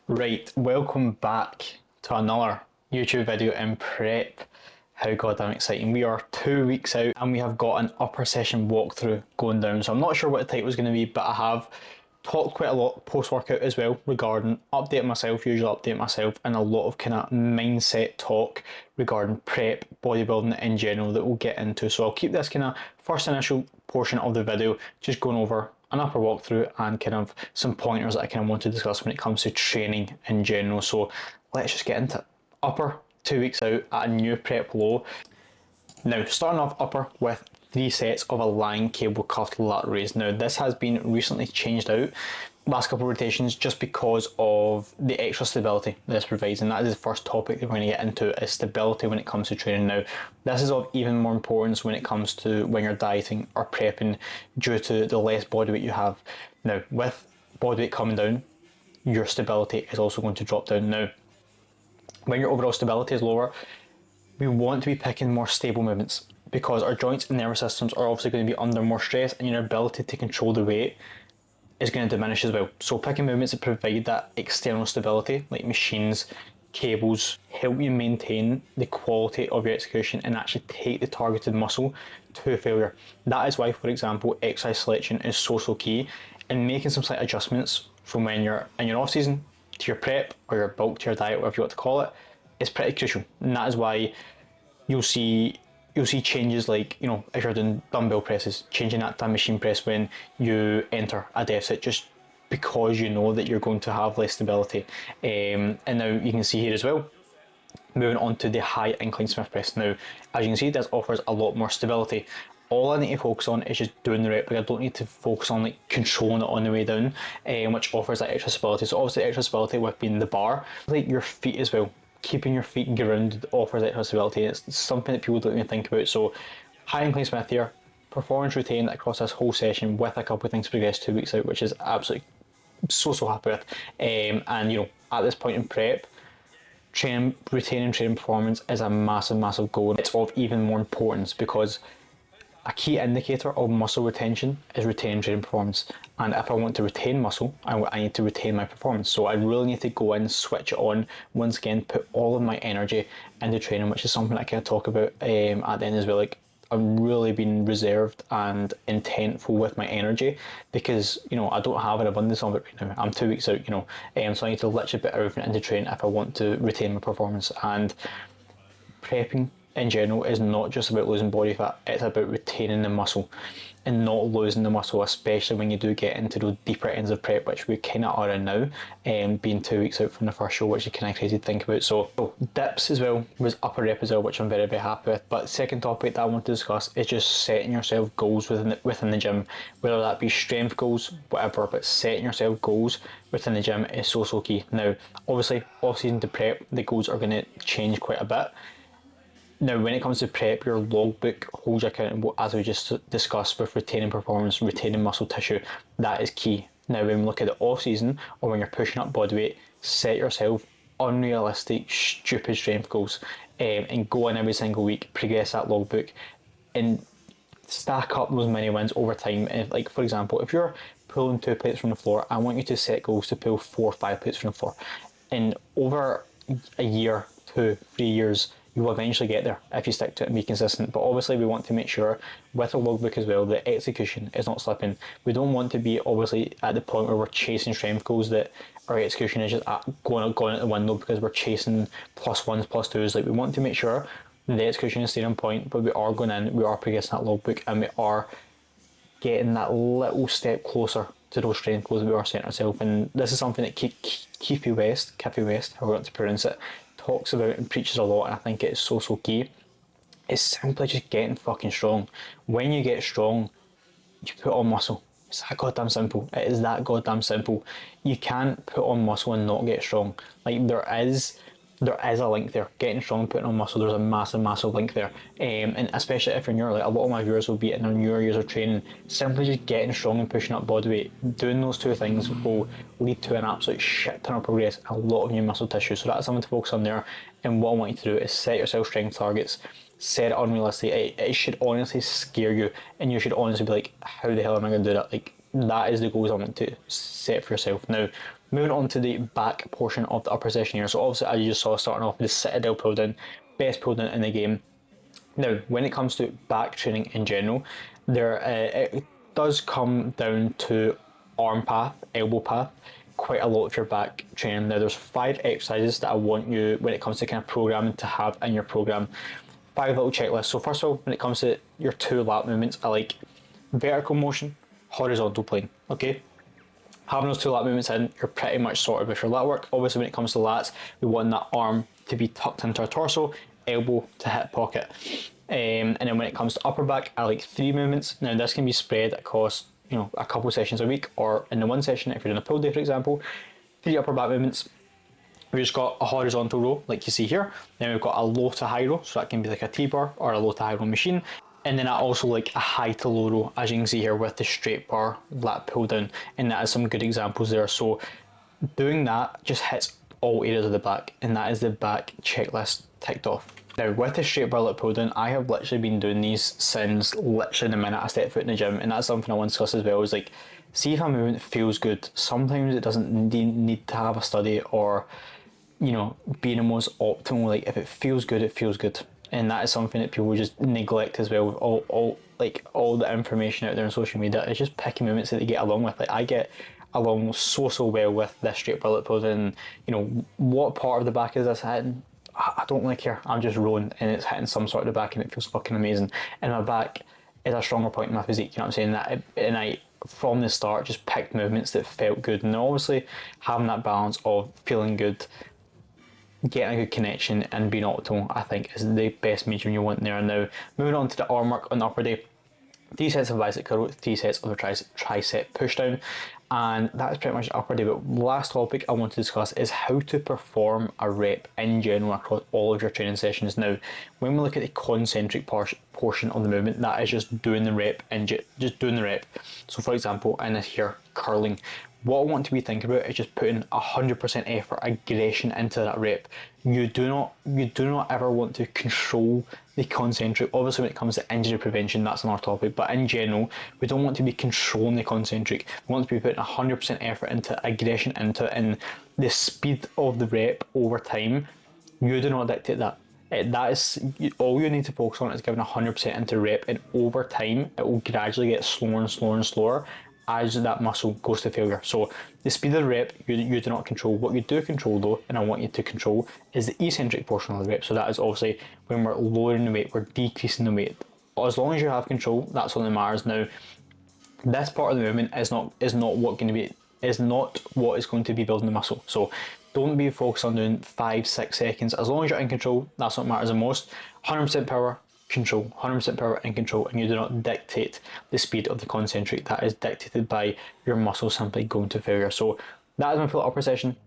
Right, welcome back to another YouTube video in prep. How goddamn exciting. We are 2 weeks out and we have got an upper session walkthrough going down. So I'm not sure what the title is going to be, but I have talked quite a lot post-workout as well regarding usually update myself, and a lot of kind of mindset talk regarding prep, bodybuilding in general that we'll get into. So I'll keep this kind of first initial portion of the video just going over an upper walkthrough and kind of some pointers that I kind of want to discuss when it comes to training in general. So let's just get into it. Upper, 2 weeks out at a new prep low. Now, starting off upper with 3 sets of a lying cable cuffed lat raise. Now, this has been recently changed out last couple of rotations just because of the extra stability this provides, and that is the first topic that we're going to get into, is stability when it comes to training. Now, this is of even more importance when it comes to when you're dieting or prepping due to the less body weight you have. Now, with body weight coming down, your stability is also going to drop down. Now, when your overall stability is lower, we want to be picking more stable movements because our joints and nervous systems are obviously going to be under more stress, and your ability to control the weight is going to diminish as well. So picking movements that provide that external stability, like machines, cables, help you maintain the quality of your execution and actually take the targeted muscle to failure. That is why, for example, exercise selection is so key, and making some slight adjustments from when you're in your off season to your prep or your bulk to your diet, whatever you want to call it, is pretty crucial. And that is why you'll see changes, like, you know, if you're doing dumbbell presses, changing that to a machine press when you enter a deficit, just because you know that you're going to have less stability. And now you can see here as well, moving on to the high incline Smith press. Now, as you can see, this offers a lot more stability. All I need to focus on is just doing the rep. Like, I don't need to focus on like controlling it on the way down, which offers that extra stability. So obviously extra stability with being the bar, like your feet as well. Keeping your feet grounded offers extra stability. It's something that people don't even think about. So high incline Smith here, performance retained across this whole session with a couple of things to progress 2 weeks out, which is absolutely so happy with. And you know, at this point in prep, retaining training performance is a massive goal. It's of even more importance because a key indicator of muscle retention is retaining training performance. And if I want to retain muscle, I need to retain my performance. So I really need to go in, switch it on, once again, put all of my energy into training, which is something I kind of talk about at the end as well. Like, I'm really being reserved and intentful with my energy because, you know, I don't have an abundance of it right now. I'm 2 weeks out, you know, so I need to literally put everything into training if I want to retain my performance. And prepping in general is not just about losing body fat, it's about retaining the muscle and not losing the muscle, especially when you do get into those deeper ends of prep, which we kind of are in now, being 2 weeks out from the first show, which is kind of crazy to think about. So dips as well was upper rep as well, which I'm very happy with. But second topic that I want to discuss is just setting yourself goals within the gym, whether that be strength goals, whatever, but setting yourself goals within the gym is so key. Now, obviously, off season to prep, the goals are going to change quite a bit. Now, when it comes to prep, your logbook holds you accountable, as we just discussed, with retaining performance, retaining muscle tissue. That is key. Now, when we look at the off season or when you're pushing up body weight, set yourself unrealistic, stupid strength goals, and go in every single week, progress that logbook, and stack up those many wins over time. And like, for example, if you're pulling 2 plates from the floor, I want you to set goals to pull 4 or 5 plates from the floor. And over a year, 2, 3 years, you will eventually get there if you stick to it and be consistent. But obviously we want to make sure with a logbook as well that execution is not slipping. We don't want to be obviously at the point where we're chasing strength goals that our execution is just going out the window because we're chasing +1s, +2s. Like, we want to make sure the execution is staying on point, but we are going in, we are progressing that logbook, and we are getting that little step closer to those strength goals that we are setting ourselves. And this is something that Keefe West, how we want to pronounce it, talks about and preaches a lot, and I think it's so key. It's simply just getting fucking strong. When you get strong, you put on muscle. It's that goddamn simple. It is that goddamn simple. You can't put on muscle and not get strong. Like, there is a link there. Getting strong and putting on muscle, there's a massive link there. And especially if you're newer, like, a lot of my viewers will be in their newer years of training. Simply just getting strong and pushing up body weight, doing those two things will lead to an absolute shit ton of progress and a lot of new muscle tissue. So that's something to focus on there. And what I want you to do is set yourself strength targets. Set it unrealistic. It should honestly scare you, and you should honestly be like, how the hell am I going to do that? Like, that is the goals I want to set for yourself. Now, Moving on to the back portion of the upper session here. So obviously, as you just saw, starting off with the citadel pull down, best pull down in the game. Now, when it comes to back training in general, it does come down to arm path, elbow path, quite a lot of your back training. Now, there's 5 exercises that I want you, when it comes to kind of programming, to have in your program. 5 little checklists. So first of all, when it comes to your 2 lat movements, I like vertical motion, horizontal plane. Okay, having those 2 lat movements in, you're pretty much sorted with your lat work. Obviously, when it comes to lats, we want that arm to be tucked into our torso, elbow to hip pocket. And then when it comes to upper back, I like 3 movements. Now this can be spread across, a couple sessions a week, or in the one session if you're doing a pull day, for example. 3 upper back movements. We've just got a horizontal row like you see here. Then we've got a low to high row, so that can be like a T-bar or a low to high row machine. And then I also like a high to low row, as you can see here with the straight bar lat pull down, and that is some good examples there. So doing that just hits all areas of the back, and that is the back checklist ticked off. Now with the straight bar lat pull down, I have literally been doing these since literally the minute I stepped foot in the gym, and that's something I want to discuss as well, is like, see if a movement feels good. Sometimes it doesn't need to have a study or being the most optimal. Like, if it feels good, it feels good. And that is something that people just neglect as well, with all the information out there on social media. It's just picking movements that they get along with. Like, I get along so well with this straight bar lat pull down. What part of the back is this hitting? I don't really care. I'm just rolling and it's hitting some sort of the back, and it feels fucking amazing. And my back is a stronger point in my physique, you know what I'm saying? And I from the start just picked movements that felt good. And obviously having that balance of feeling good, getting a good connection, and being optimal, I think, is the best medium you want there. Now, moving on to the arm work on the upper day. 3 sets of bicep curl, 3 sets of the tricep push down, and that's pretty much the upper day. But last topic I want to discuss is how to perform a rep in general across all of your training sessions. Now, when we look at the concentric portion of the movement, that is just doing the rep and just doing the rep. So for example, in this here, curling, what I want to be thinking about is just putting 100% effort, aggression into that rep. You do not ever want to control the concentric. Obviously, when it comes to injury prevention, that's another topic. But in general, we don't want to be controlling the concentric. We want to be putting 100% effort into aggression into it, and the speed of the rep over time. You do not dictate that. That is all you need to focus on, is giving 100% into rep, and over time it will gradually get slower and slower and slower as that muscle goes to failure. So the speed of the rep, you do not control. What you do control though, and I want you to control, is the eccentric portion of the rep. So that is obviously when we're lowering the weight, we're decreasing the weight. As long as you have control, that's all that matters. Now, this part of the movement is not what is going to be building the muscle. So don't be focused on doing 5-6 seconds. As long as you're in control, that's what matters the most. 100% power, control, 100% power and control, and you do not dictate the speed of the concentric. That is dictated by your muscle simply going to failure. So that is my full upper session.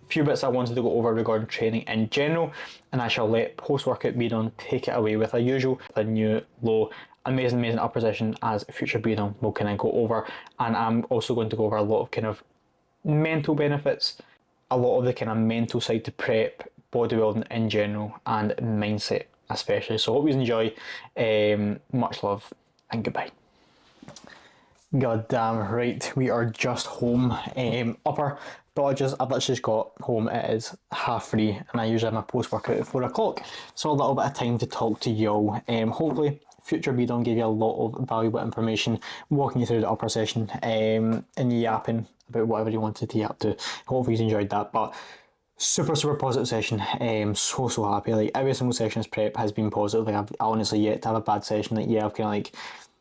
A few bits I wanted to go over regarding training in general, and I shall let post-workout be done take it away with a usual, a new low, amazing upper session, as future be done will kind of go over. And I'm also going to go over a lot of kind of mental benefits, a lot of the kind of mental side to prep, bodybuilding in general, and mindset especially. So hope you enjoy. Much love and goodbye. God damn right, we are just home. I've literally just got home. It is 3:30, and I usually have my post-workout at 4 o'clock, so a little bit of time to talk to y'all. Hopefully future bidon gave you a lot of valuable information, walking you through the upper session, and yapping about whatever you wanted to yap to. Hopefully you enjoyed that. But super positive session. So happy. Like, every single session's prep has been positive. Like, I've honestly yet to have a bad session. Like, yeah, I've kind of like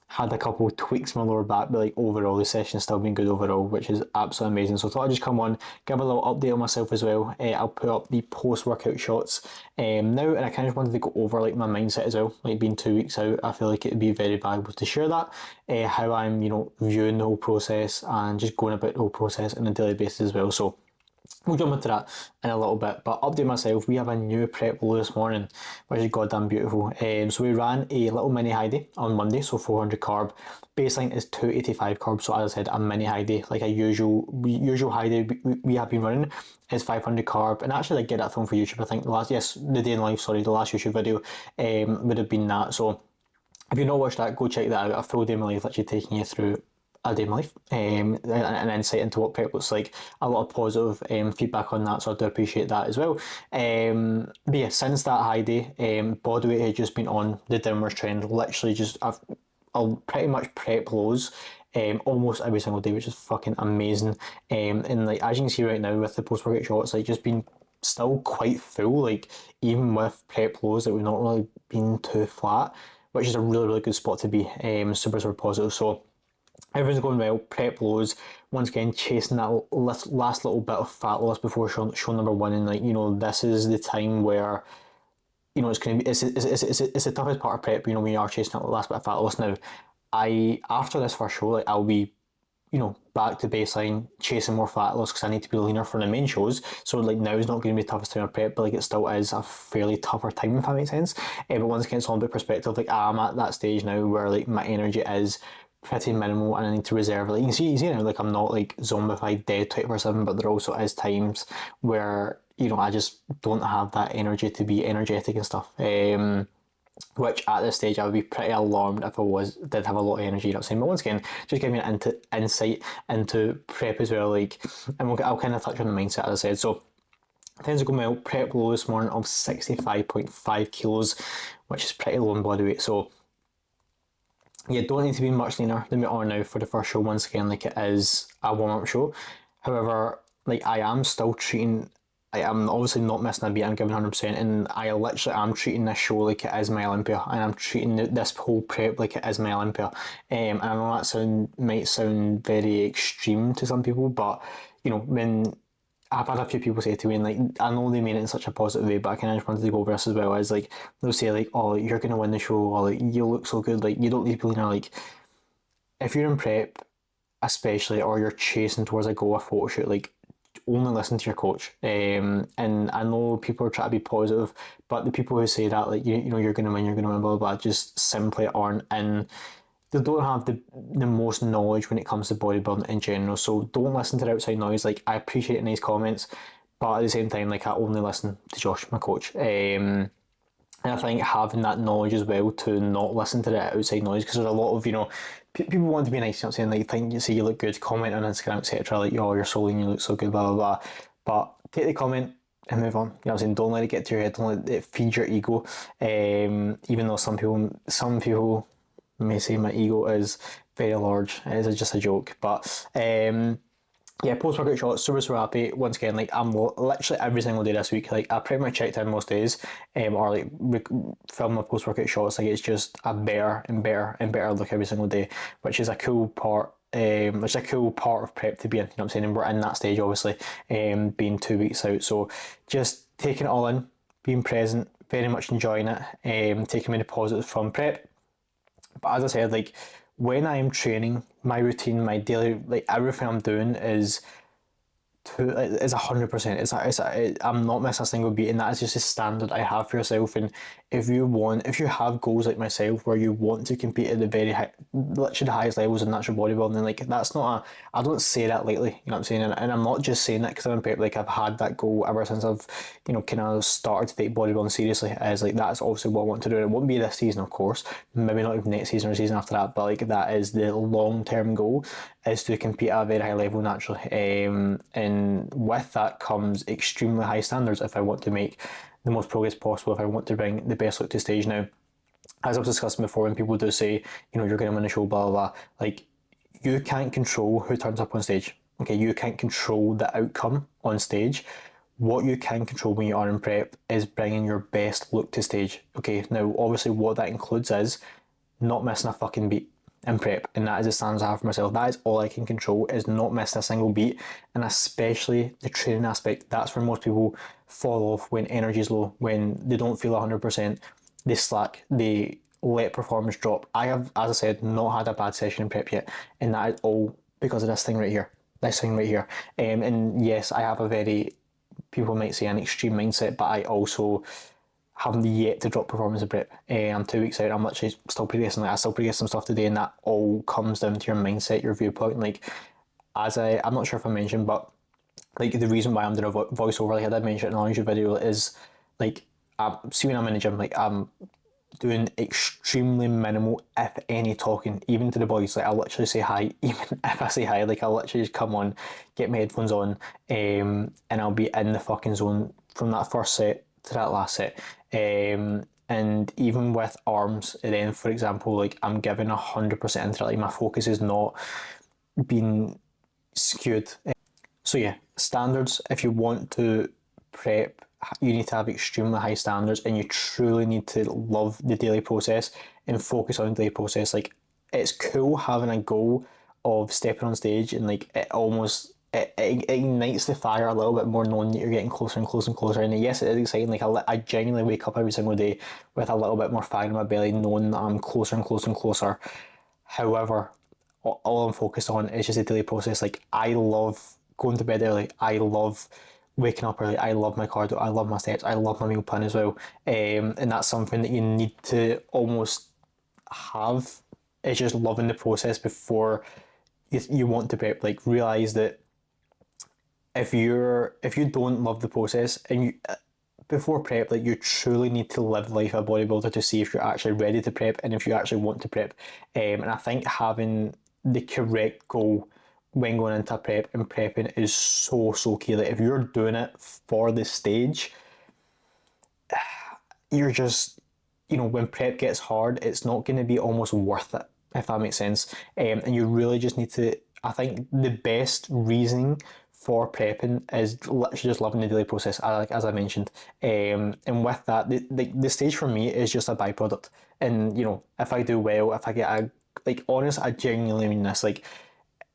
had a couple of tweaks in my lower back, but like overall the session's still been good overall, which is absolutely amazing. So I thought I'd just come on, give a little update on myself as well. I'll put up the post-workout shots now, and I kind of wanted to go over like my mindset as well. Like, being 2 weeks out, I feel like it would be very valuable to share that, how I'm viewing the whole process and just going about the whole process on a daily basis as well. So we'll jump into that in a little bit, but update myself. We have a new prep low this morning, which is goddamn beautiful. So we ran a little mini high day on Monday, so 400 carb. Baseline is 285 carb, so as I said, a mini high day, like a usual high day we have been running, is 500 carb. And actually, I get that film for YouTube. I think the last YouTube video would have been that. So if you've not watched that, go check that out. A full day of my life, literally taking you through a day in my life, an insight into what prep looks like. A lot of positive feedback on that, so I do appreciate that as well. But yeah, since that high day, body weight had just been on the downward trend. Literally, I'll pretty much prep lows almost every single day, which is fucking amazing. And like as you can see right now with the post workout shots, like just been still quite full. Like even with prep lows, that we've not really been too flat, which is a really good spot to be. Super positive. So everything's going well. Prep lows. Once again, chasing that last little bit of fat loss before show number one, and like this is the time where it's going to be it's the toughest part of prep. When you are chasing that last bit of fat loss. Now, after this first show, like I'll be back to baseline, chasing more fat loss because I need to be leaner for the main shows. So like now is not going to be the toughest time of prep, but like it still is a fairly tougher time if that makes sense. But once again, it's all about perspective. Like I'm at that stage now where like my energy is pretty minimal and I need to reserve. Like you see now, like I'm not like zombified dead 24/7, but there also is times where I just don't have that energy to be energetic and stuff. Which at this stage I would be pretty alarmed if I did have a lot of energy, But once again, just give me an insight into prep as well, like, and I'll kind of touch on the mindset as I said. So things are going well. Prep low this morning of 65.5 kilos, which is pretty low in body weight. So yeah, don't need to be much leaner than we are now for the first show. Once again, like it is a warm-up show. However, like I am still treating. I'm obviously not missing a beat. I'm giving 100%, and I literally am treating this show like it is my Olympia, and I'm treating this whole prep like it is my Olympia. And I know that might sound very extreme to some people, but when I've had a few people say to me, and like I know they mean it in such a positive way, but I kind of just wanted to go over this as well. As like they'll say like, "Oh, you're gonna win the show," or like, "You look so good," like you don't need to be leaner. Like if you're in prep, especially, or you're chasing towards a goal, a photo shoot, like only listen to your coach. And I know people are trying to be positive, but the people who say that, like, you're going to win, blah, blah, blah, just simply aren't in. They don't have the most knowledge when it comes to bodybuilding in general. So don't listen to the outside noise. Like, I appreciate nice comments, but at the same time, like, I only listen to Josh, my coach. And I think having that knowledge as well to not listen to the outside noise, because there's a lot of, people want to be nice, saying, like, you say you look good, comment on Instagram, etc. Like, oh, you're so lean, you look so good, blah, blah, blah. But take the comment and move on. I'm saying? Don't let it get to your head, don't let it feed your ego. Even though some people may say my ego is very large. It is just a joke. But yeah, post workout shots, super happy. Once again, like I'm literally every single day this week. Like I pretty much checked in most days, or like film my post workout shots. Like it's just a better and better and better look every single day, which is a cool part. Which is a cool part of prep to be in. You know what I'm saying? And we're in that stage, obviously, being 2 weeks out. So just taking it all in, being present, very much enjoying it, taking many positives from prep. But as I said, like when I'm training, my routine, my daily, like everything I'm doing is 100%. I'm not missing a single beat, and that is just a standard I have for yourself. And if you have goals like myself where you want to compete at the very high, literally the highest levels in natural bodybuilding, then like that's not I don't say that lightly. You know what I'm saying? And I'm not just saying that because I'm prep. Like I've had that goal ever since I've kind of started to take bodybuilding seriously. As like that's obviously what I want to do. And it won't be this season, of course. Maybe not even next season or season after that. But like that is the long term goal, is to compete at a very high level naturally. And with that comes extremely high standards if I want to make the most progress possible, if I want to bring the best look to stage. Now, as I was discussing before, when people do say, you're going to win a show, blah, blah, blah, like, you can't control who turns up on stage. Okay, you can't control the outcome on stage. What you can control when you are in prep is bringing your best look to stage. Okay, now, obviously, what that includes is not missing a fucking beat in prep, and that is the standards I have for myself. That is all I can control, is not missing a single beat, and especially the training aspect. That's where most people fall off when energy is low, when they don't feel 100%, they slack, they let performance drop. I have, as I said, not had a bad session in prep yet, and that is all because of this thing right here. And yes, I have a very, people might say, an extreme mindset, but I also haven't yet to drop performance in prep. I'm 2 weeks out. I'm literally still progressing. Like I still progress some stuff today, and that all comes down to your mindset, your viewpoint. Like I'm not sure if I mentioned, but like the reason why I'm doing a voiceover, like I did mention in an YouTube video, is like see when I'm in the gym, like I'm doing extremely minimal, if any, talking, even to the boys. Like, I literally say hi, even if I say hi, like, I literally just come on, get my headphones on, and I'll be in the fucking zone from that first set to that last set. And even with arms, then for example, like, I'm giving 100% into it. Like, my focus is not being skewed. So yeah, standards. If you want to prep, you need to have extremely high standards, and you truly need to love the daily process and focus on the daily process. Like, it's cool having a goal of stepping on stage, and like, it ignites the fire a little bit more, knowing that you're getting closer and closer and closer. And yes, it is exciting. Like, I genuinely wake up every single day with a little bit more fire in my belly, knowing that I'm closer and closer and closer. However, all I'm focused on is just the daily process. Like, I love going to bed early. I love waking up early. I love my cardio. I love my steps. I love my meal plan as well. And that's something that you need to almost have. It's just loving the process before you want to prep. Like, realize that if you don't love the process, and you before prep, like, you truly need to live life of a bodybuilder to see if you're actually ready to prep and if you actually want to prep. And I think having the correct goal when going into prep and prepping is so key. Like, if you're doing it for the stage, you're just, when prep gets hard, it's not going to be almost worth it, if that makes sense. And you really just need to, I think the best reasoning for prepping is literally just loving the daily process, as I mentioned. And with that, the stage for me is just a byproduct. And, if I do well, if I get I genuinely mean this. Like,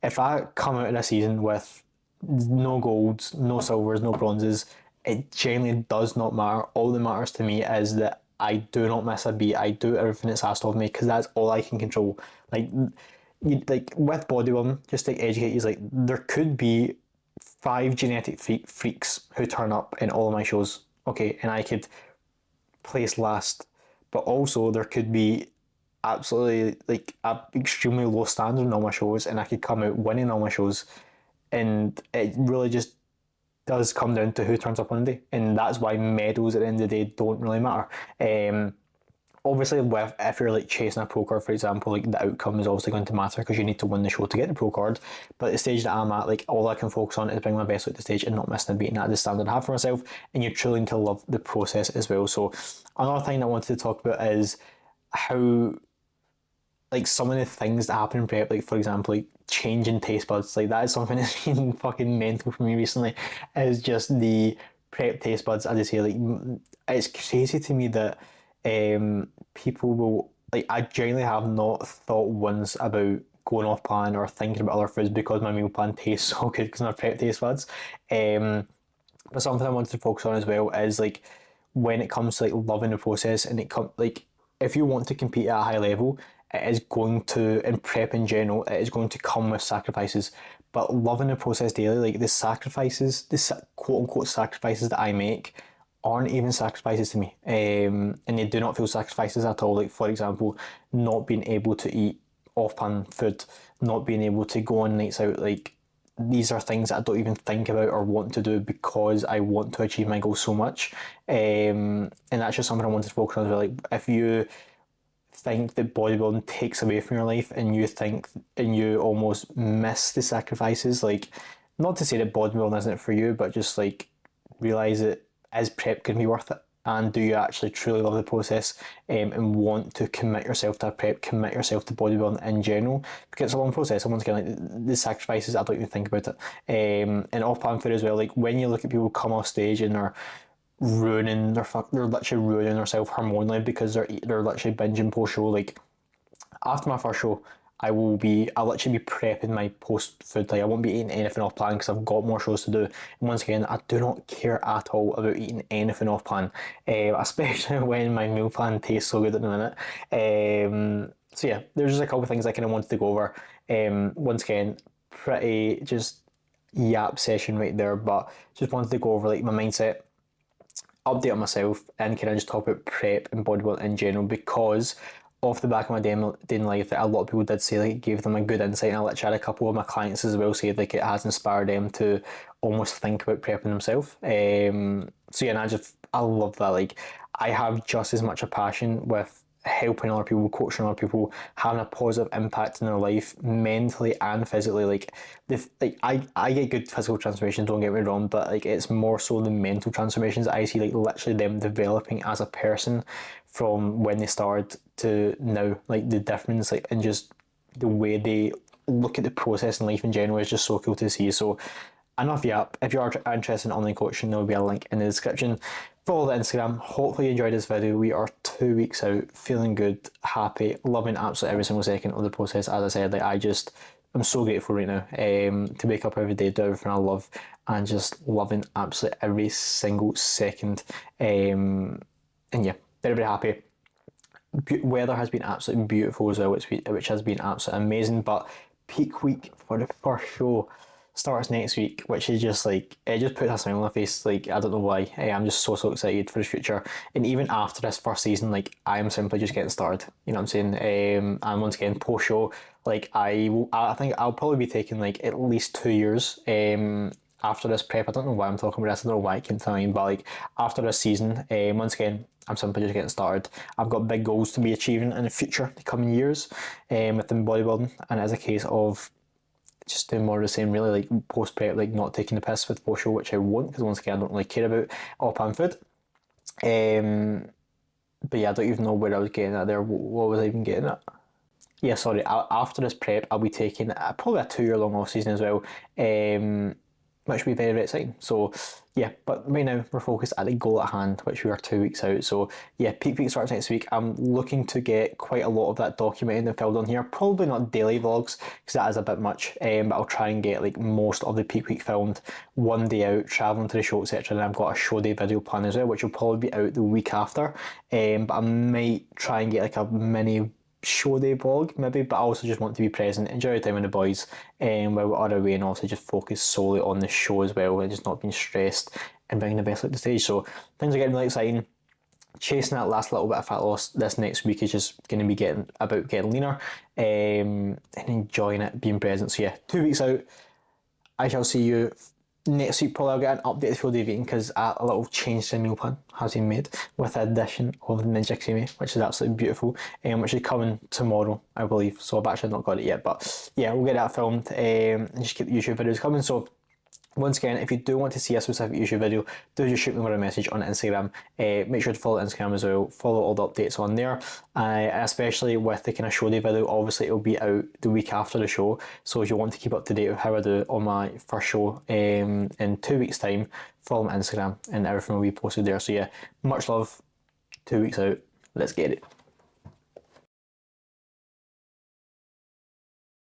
if I come out of a season with no golds, no silvers, no bronzes, it genuinely does not matter. All that matters to me is that I do not miss a beat. I do everything that's asked of me, because that's all I can control. Like, with bodybuilding, just to educate you, like, there could be 5 genetic freaks who turn up in all of my shows. Okay, and I could place last, but also there could be absolutely like a extremely low standard in all my shows, and I could come out winning all my shows. And it really just does come down to who turns up on the day, and that's why medals at the end of the day don't really matter. Obviously, if you're like chasing a pro card, for example, like, the outcome is obviously going to matter because you need to win the show to get the pro card. But at the stage that I'm at, like, all I can focus on is bring my best out the stage and not missing a beat, and that's the standard I have for myself. And you truly need to love the process as well. So another thing I wanted to talk about is how, like, some of the things that happen in prep, like, for example, like changing taste buds, like, that is something that's been fucking mental for me recently. Is just the prep taste buds. As I say, like, it's crazy to me that people will, like, I genuinely have not thought once about going off plan or thinking about other foods because my meal plan tastes so good because my prep taste buds. But something I wanted to focus on as well is, like, when it comes to, like, loving the process, and like, if you want to compete at a high level, it is going to, in prep in general, it is going to come with sacrifices. But loving the process daily, like, the sacrifices, the quote unquote sacrifices that I make, aren't even sacrifices to me, and they do not feel sacrifices at all. Like, for example, not being able to eat off pan food, not being able to go on nights out, like, these are things that I don't even think about or want to do because I want to achieve my goals so much. And that's just something I wanted to focus on as well. Like, if you think that bodybuilding takes away from your life, and you almost miss the sacrifices, like, not to say that bodybuilding isn't for you, but just, like, realize that, is prep going to be worth it? And do you actually truly love the process, and want to commit yourself to a prep, commit yourself to bodybuilding in general? Because it's a long process. And once again, like, the sacrifices, I don't even think about it. And off-plan food as well. Like, when you look at people come off stage and they're literally ruining themselves hormonally because they're literally binging post show. Like, after my first show, I'll literally be prepping my post food. Like, I won't be eating anything off plan because I've got more shows to do. And once again, I do not care at all about eating anything off plan, especially when my meal plan tastes so good at the minute. So yeah, there's just a couple of things I kind of wanted to go over. Once again, pretty just yap session right there, but just wanted to go over, like, my mindset, update on myself, and kind of just talk about prep and bodybuilding in general, because off the back of my day in life, that a lot of people did say, like, it gave them a good insight, and I literally had a couple of my clients as well say, like, it has inspired them to almost think about prepping themselves. So yeah, and I love that. Like, I have just as much a passion with helping other people, coaching other people, having a positive impact in their life, mentally and physically. Like, I get good physical transformations, don't get me wrong, but like it's more so the mental transformations that I see, like literally them developing as a person from when they started to now. Like the difference, like, and just the way they look at the process in life in general is just so cool to see. So enough yap. If you are interested in online coaching, there will be a link in the description. Follow the Instagram. Hopefully you enjoyed this video. We are 2 weeks out, feeling good, happy, loving absolutely every single second of the process. As I said, like I'm so grateful right now to wake up every day, do everything I love, and just loving absolutely every single second. And yeah, very, very happy. Weather has been absolutely beautiful as well, which has been absolutely amazing. But peak week for the first show starts next week, which is just like, it just puts a smile on my face. Like, I don't know why. I'm just so excited for the future. And even after this first season, like, I'm simply just getting started. You know what I'm saying? And once again, post show, like, I think I'll probably be taking like at least 2 years. After this prep, I don't know why I'm talking about this. I don't know why it came to mind, but like after this season, once again, I'm simply just getting started. I've got big goals to be achieving in the future, the coming years, within bodybuilding, and as a case of just doing more of the same, really, like post prep, like not taking the piss with post show, which I won't, because once again, I don't really care about all pan food. But yeah, I don't even know where I was getting at there. What was I even getting at? Yeah, sorry. After this prep, I'll be taking probably a 2 year long off season as well, which will be very, very exciting. So yeah, but right now we're focused at the goal at hand, which we are 2 weeks out. So yeah, peak week starts next week. I'm looking to get quite a lot of that documented and filled on here. Probably not daily vlogs because that is a bit much, but I'll try and get like most of the peak week filmed one day out, traveling to the show, etc. And I've got a show day video plan as well, which will probably be out the week after. But I might try and get like a mini show day vlog maybe, but I also just want to be present, enjoy the time with the boys, while we're on our way, and also just focus solely on the show as well, and just not being stressed and bringing the best at the stage. So things are getting really exciting. Chasing that last little bit of fat loss this next week is just going to be getting leaner, and enjoying it, being present. So yeah, 2 weeks out. I shall see you next week. Probably I'll get an update for the eating because a little change to the meal plan has been made with the addition of the Ninja Creamy, which is absolutely beautiful, which is coming tomorrow, I believe. So I've actually not got it yet, but yeah, we'll get that filmed and just keep the YouTube videos coming. So once again, if you do want to see a specific YouTube video, do just shoot me a message on Instagram. Make sure to follow Instagram as well. Follow all the updates on there. Especially with the kind of show day video, obviously it'll be out the week after the show. So if you want to keep up to date with how I do on my first show in 2 weeks' time, follow my Instagram and everything will be posted there. So yeah, much love. 2 weeks out. Let's get it.